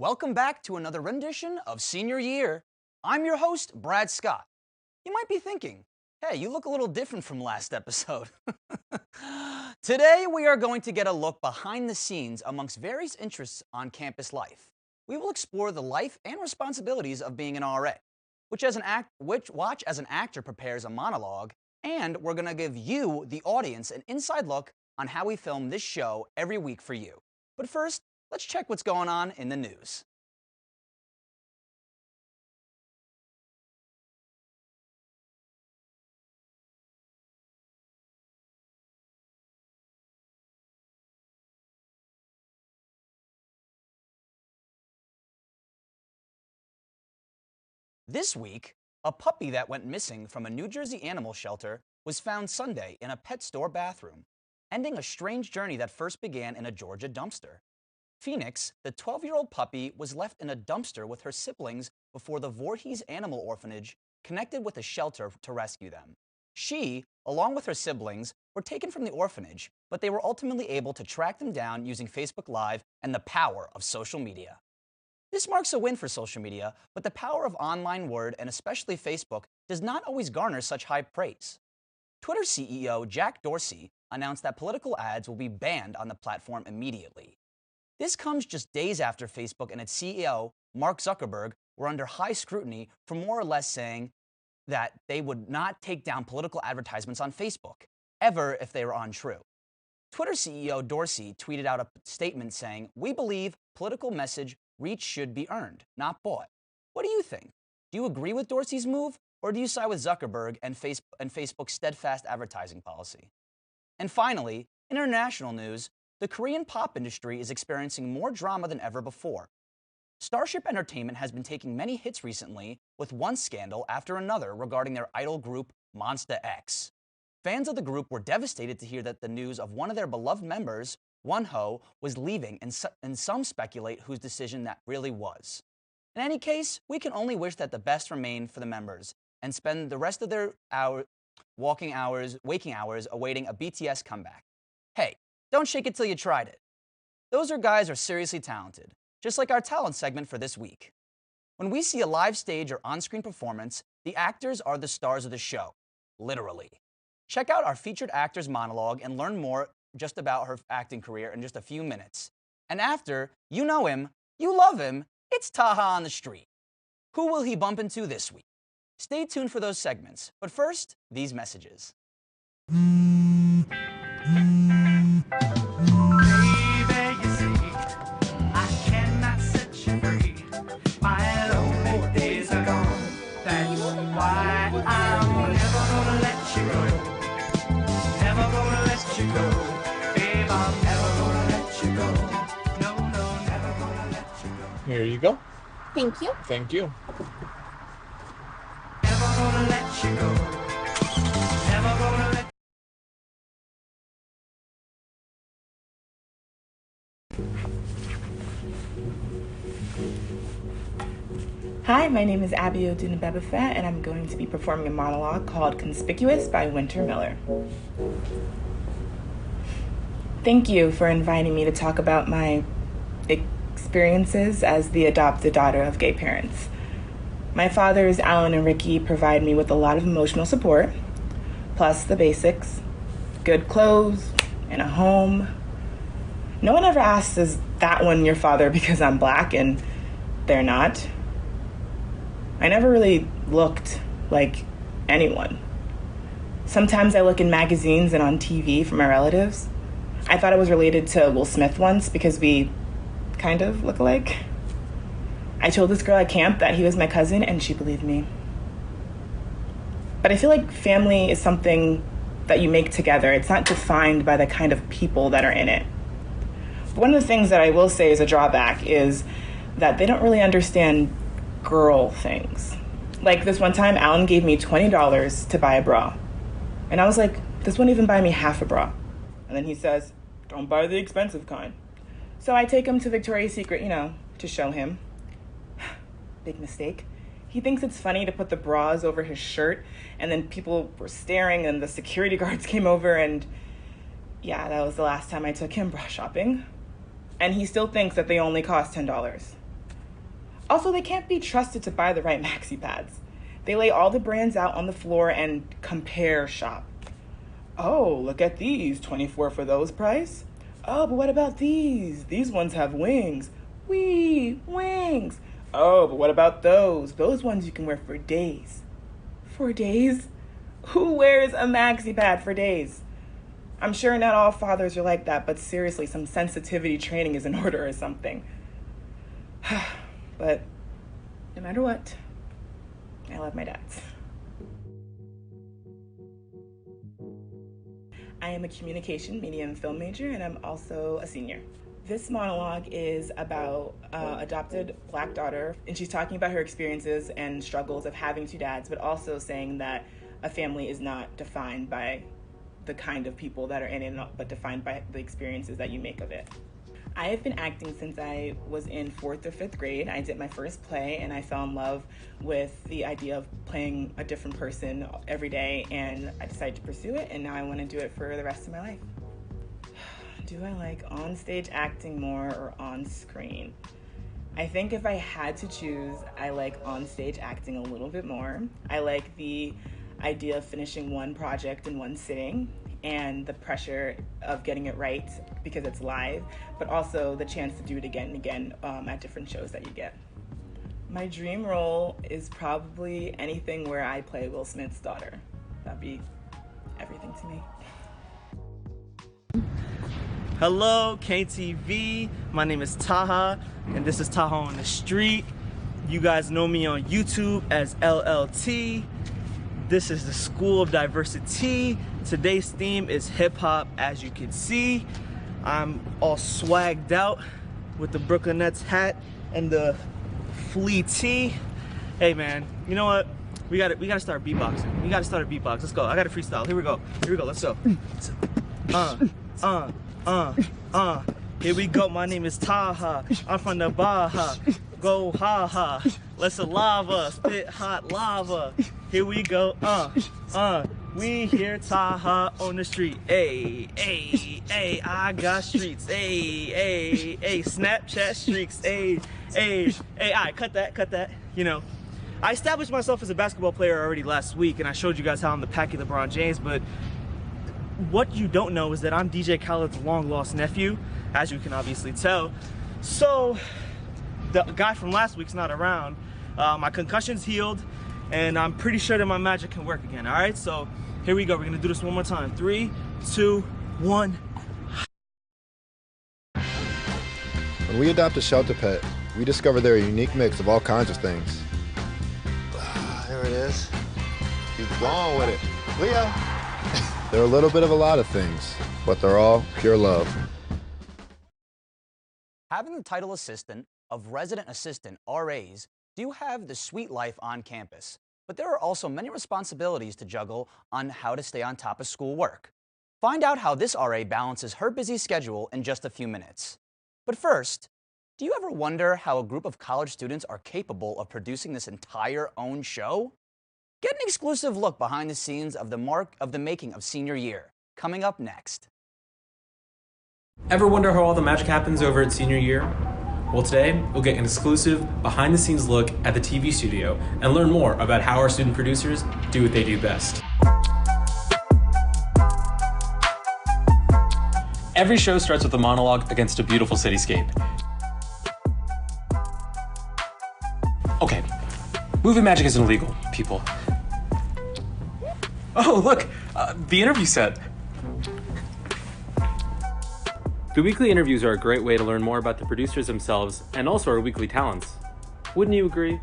Welcome back to another rendition of Senior Year. I'm your host, Brad Scott. You might be thinking, hey, you look a little different from last episode. Today, we are going to get a look behind the scenes amongst various interests on campus life. We will explore the life and responsibilities of being an RA, which watch as an actor prepares a monologue, and we're going to give you, the audience, an inside look on how we film this show every week for you. But first, let's check what's going on in the news. This week, a puppy that went missing from a New Jersey animal shelter was found Sunday in a pet store bathroom, ending a strange journey that first began in a Georgia dumpster. Phoenix, the 12-year-old puppy, was left in a dumpster with her siblings before the Voorhees Animal Orphanage connected with a shelter to rescue them. She, along with her siblings, were taken from the orphanage, but they were ultimately able to track them down using Facebook Live and the power of social media. This marks a win for social media, but the power of online word, and especially Facebook, does not always garner such high praise. Twitter CEO Jack Dorsey announced that political ads will be banned on the platform immediately. This comes just days after Facebook and its CEO, Mark Zuckerberg, were under high scrutiny for more or less saying that they would not take down political advertisements on Facebook, ever if they were untrue. Twitter CEO Dorsey tweeted out a statement saying, "We believe political message reach should be earned, not bought." What do you think? Do you agree with Dorsey's move, or do you side with Zuckerberg and Facebook's steadfast advertising policy? And finally, international news, the Korean pop industry is experiencing more drama than ever before. Starship Entertainment has been taking many hits recently, with one scandal after another regarding their idol group, Monsta X. Fans of the group were devastated to hear that the news of one of their beloved members, Wonho, was leaving, and some speculate whose decision that really was. In any case, we can only wish that the best remain for the members and spend the rest of their waking hours awaiting a BTS comeback. Hey, don't shake it till you tried it. Those guys are seriously talented, just like our talent segment for this week. When we see a live stage or on-screen performance, the actors are the stars of the show, literally. Check out our featured actor's monologue and learn more just about her acting career in just a few minutes. And after, you know him, you love him, it's Taha on the street. Who will he bump into this week? Stay tuned for those segments, but first, these messages. Here you go. Thank you. Thank you. Hi, my name is Abby Odunabebafet, and I'm going to be performing a monologue called Conspicuous by Winter Miller. Thank you for inviting me to talk about my experiences as the adopted daughter of gay parents. My fathers, Alan and Ricky, provide me with a lot of emotional support, plus the basics: good clothes and a home. No one ever asks, is that one your father because I'm black? And they're not. I never really looked like anyone. Sometimes I look in magazines and on TV for my relatives. I thought I was related to Will Smith once because we kind of look alike. I told this girl at camp that he was my cousin, and she believed me. But I feel like family is something that you make together. It's not defined by the kind of people that are in it. One of the things that I will say is a drawback is that they don't really understand girl things. Like this one time, Alan gave me $20 to buy a bra. And I was like, this won't even buy me half a bra. And then he says, don't buy the expensive kind. So I take him to Victoria's Secret, to show him. Big mistake. He thinks it's funny to put the bras over his shirt, and then people were staring and the security guards came over, and yeah, that was the last time I took him bra shopping. And he still thinks that they only cost $10. Also, they can't be trusted to buy the right maxi pads. They lay all the brands out on the floor and compare shop. Oh, look at these, 24 for those price? Oh, but what about these? These ones have wings. Wee, wings. Oh, but what about those? Those ones you can wear for days. For days? Who wears a maxi pad for days? I'm sure not all fathers are like that, but seriously, some sensitivity training is in order or something. But no matter what, I love my dads. I am a communication, media, and film major, and I'm also a senior. This monologue is about adopted Black daughter, and she's talking about her experiences and struggles of having two dads, but also saying that a family is not defined by the kind of people that are in it, but defined by the experiences that you make of it. I have been acting since I was in 4th or 5th grade. I did my first play and I fell in love with the idea of playing a different person every day, and I decided to pursue it, and now I want to do it for the rest of my life. Do I like on-stage acting more or on-screen? I think if I had to choose, I like on-stage acting a little bit more. I like the idea of finishing one project in one sitting and the pressure of getting it right because it's live, but also the chance to do it again and again at different shows that you get. My dream role is probably anything where I play Will Smith's daughter. That'd be everything to me. Hello, KTV. My name is Taha, and this is Taha on the Street. You guys know me on YouTube as LLT. This is the School of Diversity. Today's theme is hip hop, as you can see. I'm all swagged out with the Brooklyn Nets hat and the flea tee. Hey man, you know what? We gotta start beatboxing. We gotta start a beatbox. Let's go. I got a freestyle. Here we go. Let's go. Here we go. My name is Taha. I'm from the Baja. Go ha ha. Let's lava. Spit hot lava. Here we go. We here Taha on the street. Ay, ay, ay. I got streets. Ay, ay, ay. Snapchat streaks. Ay, ay, ay. Alright, cut that. You know, I established myself as a basketball player already last week, and I showed you guys how I'm the Packy LeBron James, but what you don't know is that I'm DJ Khaled's long-lost nephew, as you can obviously tell. So, the guy from last week's not around. My concussion's healed, and I'm pretty sure that my magic can work again, all right? So, here we go. We're gonna do this one more time. 3, 2, 1. When we adopt a shelter pet, we discover they're a unique mix of all kinds of things. There it is. Keep going with it. Leo! They're a little bit of a lot of things, but they're all pure love. Having the title assistant of resident assistant, RAs, do have the sweet life on campus, but there are also many responsibilities to juggle on how to stay on top of schoolwork. Find out how this RA balances her busy schedule in just a few minutes. But first, do you ever wonder how a group of college students are capable of producing this entire own show? Get an exclusive look behind the scenes of the making of senior year, coming up next. Ever wonder how all the magic happens over at senior year? Well, today we'll get an exclusive behind-the-scenes look at the TV studio and learn more about how our student producers do what they do best. Every show starts with a monologue against a beautiful cityscape. Okay, movie magic isn't illegal, people. Oh, look, the interview set. The weekly interviews are a great way to learn more about the producers themselves and also our weekly talents. Wouldn't you agree?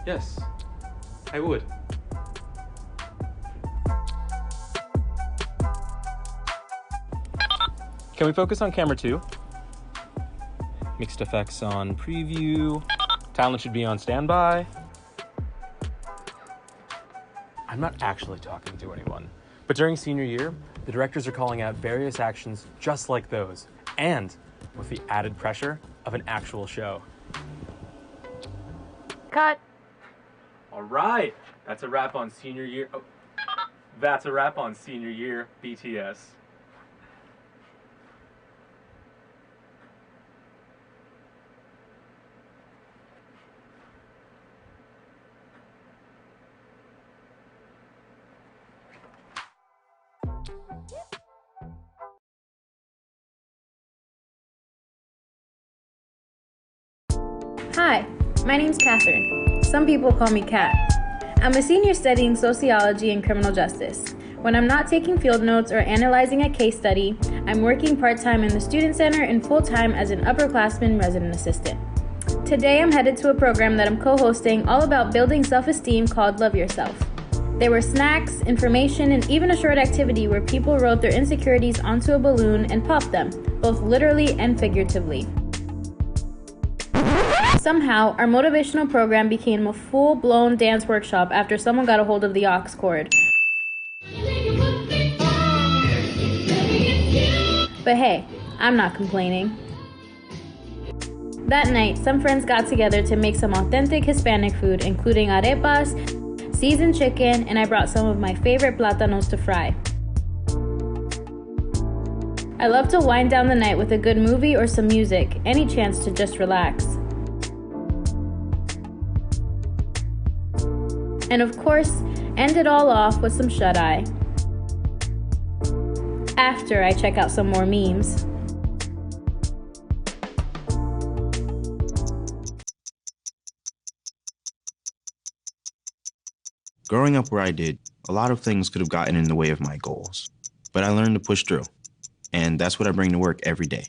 Yes, I would. Can we focus on camera 2? Mixed effects on preview. Talent should be on standby. I'm not actually talking to anyone, but during senior year, the directors are calling out various actions just like those, and with the added pressure of an actual show. Cut. All right, that's a wrap on senior year. Oh, that's a wrap on senior year BTS. Hi, my name's Catherine. Some people call me Kat. I'm a senior studying sociology and criminal justice. When I'm not taking field notes or analyzing a case study, I'm working part-time in the student center and full-time as an upperclassman resident assistant. Today I'm headed to a program that I'm co-hosting all about building self-esteem called Love Yourself. There were snacks, information, and even a short activity where people wrote their insecurities onto a balloon and popped them, both literally and figuratively. Somehow, our motivational program became a full-blown dance workshop after someone got a hold of the aux cord. But hey, I'm not complaining. That night, some friends got together to make some authentic Hispanic food, including arepas, seasoned chicken, and I brought some of my favorite plátanos to fry. I love to wind down the night with a good movie or some music, any chance to just relax. And of course, end it all off with some shut-eye. After I check out some more memes. Growing up where I did, a lot of things could have gotten in the way of my goals. But I learned to push through. And that's what I bring to work every day.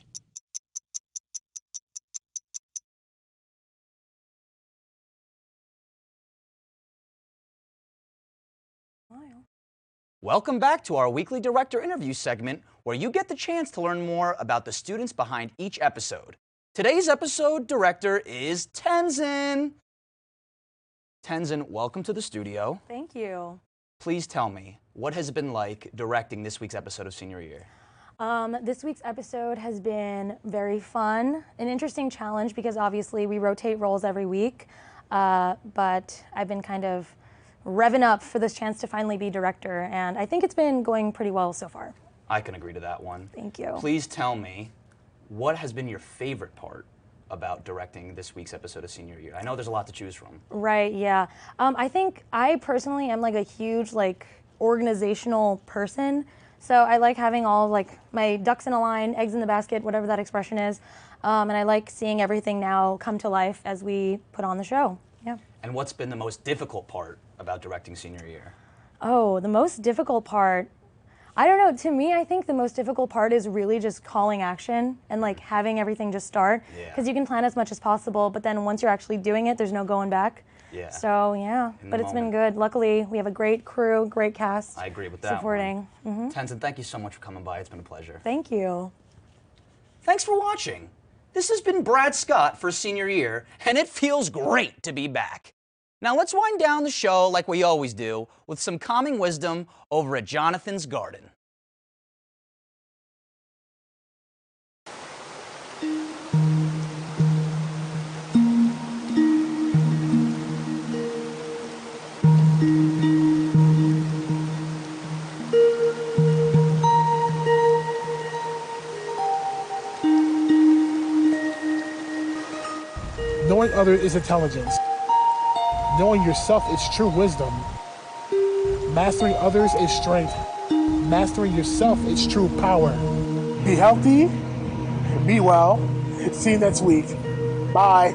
Welcome back to our weekly director interview segment, where you get the chance to learn more about the students behind each episode. Today's episode director is Tenzin. Tenzin, welcome to the studio. Thank you. Please tell me, what has it been like directing this week's episode of Senior Year? This week's episode has been very fun, an interesting challenge because obviously we rotate roles every week, but I've been kind of revving up for this chance to finally be director, and I think it's been going pretty well so far. I can agree to that one. Thank you. Please tell me, what has been your favorite part about directing this week's episode of Senior Year? I know there's a lot to choose from. Right, yeah. I think I personally am like a huge organizational person, so I like having all my ducks in a line, eggs in the basket, whatever that expression is, and I like seeing everything now come to life as we put on the show. Yeah. And what's been the most difficult part about directing Senior Year? Oh, the most difficult part, I don't know, to me I think the most difficult part is really just calling action and having everything just start, because you can plan as much as possible, but then once you're actually doing it, there's no going back. Yeah. So yeah, but it's been good. Luckily, we have a great crew, great cast. I agree with that supporting. one. Tenzin, thank you so much for coming by. It's been a pleasure. Thank you. Thanks for watching. This has been Brad Scott for Senior Year, and it feels great to be back. Now let's wind down the show like we always do with some calming wisdom over at Jonathan's Garden. Knowing others is intelligence. Knowing yourself is true wisdom. Mastering others is strength. Mastering yourself is true power. Be healthy, be well. See you next week. Bye.